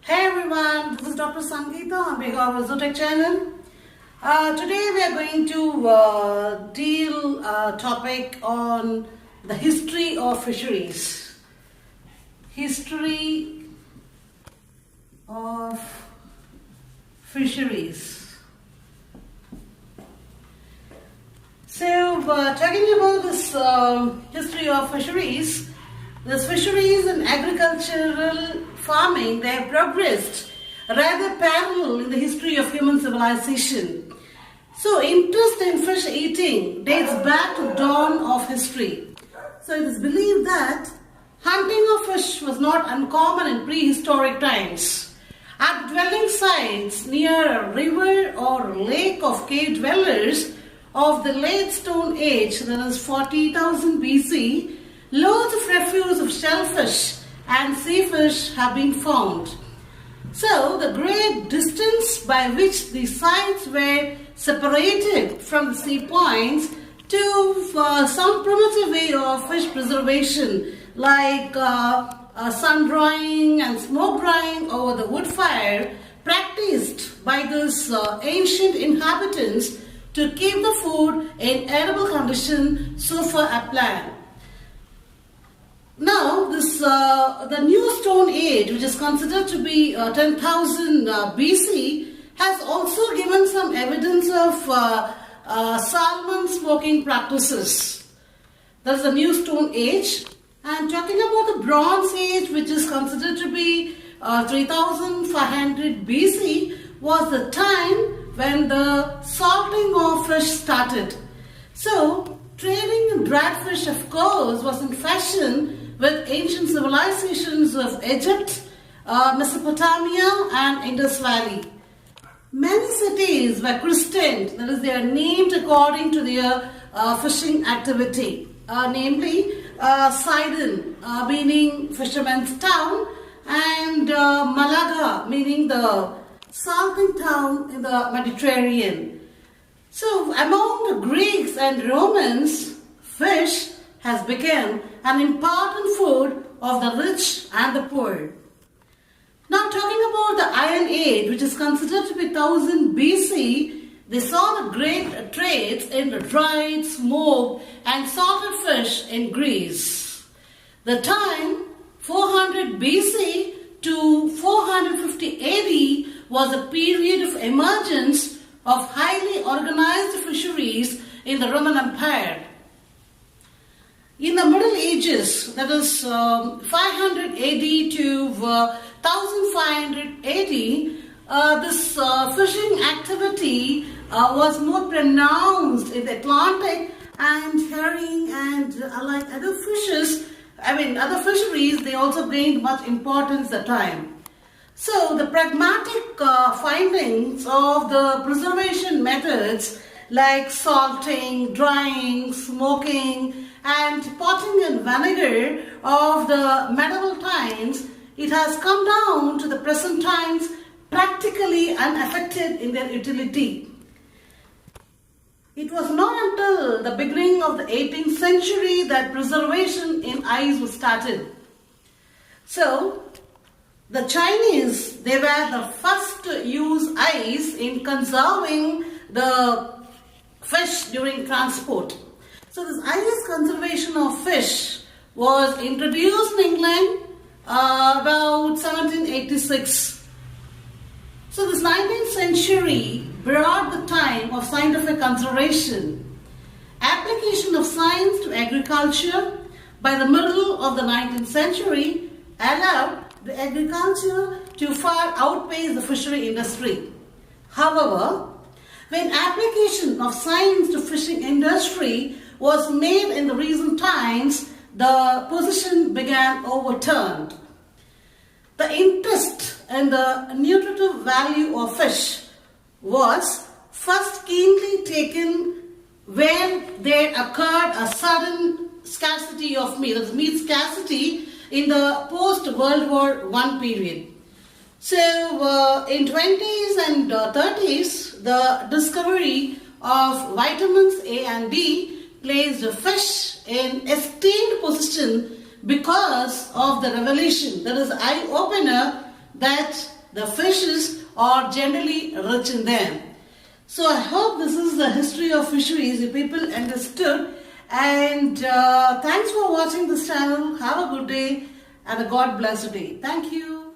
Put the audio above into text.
Hey everyone, this is Dr. Sangeeta on behalf of Zootech channel. Today we are going to deal a topic on the history of fisheries. History of fisheries. So talking about this history of fisheries, this fisheries and agricultural farming, they have progressed rather parallel in the history of human civilization. So interest in fish eating dates back to the dawn of history. So it is believed that hunting of fish was not uncommon in prehistoric times. At dwelling sites near a river or lake of cave dwellers of the late Stone Age, that is 40,000 BC, loads of refuse of shellfish and sea fish have been found. So the great distance by which the sites were separated from the sea points to some primitive way of fish preservation like sun drying and smoke drying over the wood fire practiced by these ancient inhabitants to keep the food in edible condition so far upland. Now, the new Stone Age, which is considered to be 10,000 BC, has also given some evidence of salmon smoking practices. That is the new Stone Age. And talking about the Bronze Age, which is considered to be 3,500 BC, was the time when the salting of fish started. So, trading in dried fish, of course, was in fashion with ancient civilizations of Egypt, Mesopotamia and Indus Valley. Many cities were christened, that is, they are named according to their fishing activity, namely Sidon, meaning fisherman's town, and Malaga, meaning the salting town in the Mediterranean. So among the Greeks and Romans, fish has become an important food of the rich and the poor. Now talking about the Iron Age, which is considered to be 1000 BC, they saw the great trades in the dried, smoked and salted fish in Greece. The time 400 BC to 450 AD was a period of emergence of highly organized fisheries in the Roman Empire. In the Middle Ages, that is 500 AD to 1500 AD, this fishing activity was more pronounced in the Atlantic, and herring and like other fishes, other fisheries, they also gained much importance at the time. So the pragmatic findings of the preservation methods like salting, drying, smoking, and potting in vinegar of the medieval times, it has come down to the present times practically unaffected in their utility. It was not until the beginning of the 18th century that preservation in ice was started. So, the Chinese, they were the first to use ice in conserving the fish during transport. So this ice conservation of fish was introduced in England about 1786. So this 19th century brought the time of scientific conservation. Application of science to agriculture by the middle of the 19th century allowed the agriculture to far outpace the fishery industry. However, when application of science to fishing industry was made in the recent times, the position began overturned. The interest in the nutritive value of fish was first keenly taken when there occurred a sudden scarcity of meat, that is meat scarcity in the post-World War I period. So in 20s and 30s, the discovery of vitamins A and D placed fish in esteemed position because of the revelation, that is eye-opener, that the fishes are generally rich in them. So I hope this is the history of fisheries you people understood, and thanks for watching this channel. Have a good day and a God blessed day. Thank you.